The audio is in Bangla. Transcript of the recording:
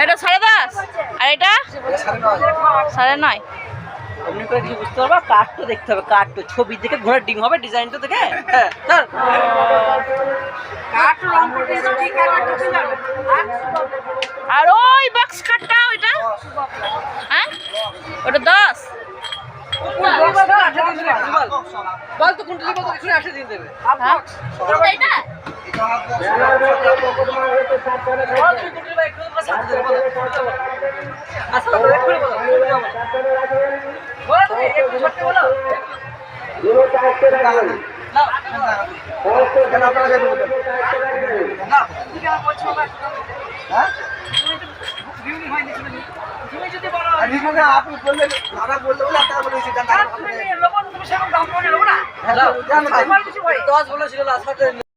এটা 10.5 আর এটা 9.5। অমনি করে কিছু বুঝতে পারবা, কাঠ তো দেখতে হবে, কাঠ তো ছবি দেখে ঘোড়ার ডিম হবে, ডিজাইন তো দেখে। হ্যাঁ স্যার, কাঠ রং করতে কি কালার করতে যাবে? আর ওই বক্স কাটটা ওইটা, হ্যাঁ ওটা 10। বল তো কোনটা নিব, তো এখানে 8 দিন দেবে। হ্যাঁ এইটা বল তুই কোনটা নিব, একটু করে সাথে দেবে। আসলে ব্রেক করে বলো, বলো তুমি একটু ছোট বলো। না কেন আপনারা যেতে বলেন না, তুমি কেন বলছো না? হ্যাঁ তুমি তো ভিউনি হয়নি, তুমি যদি বলো আমি মানে আপনি বললেন, দাদা বললে বলে আপনারা বলেছি দাদা, তুমি লোক তুমি সেরকম দাম করে নেব না। হ্যাঁ 10 বলেছিল না, সাথে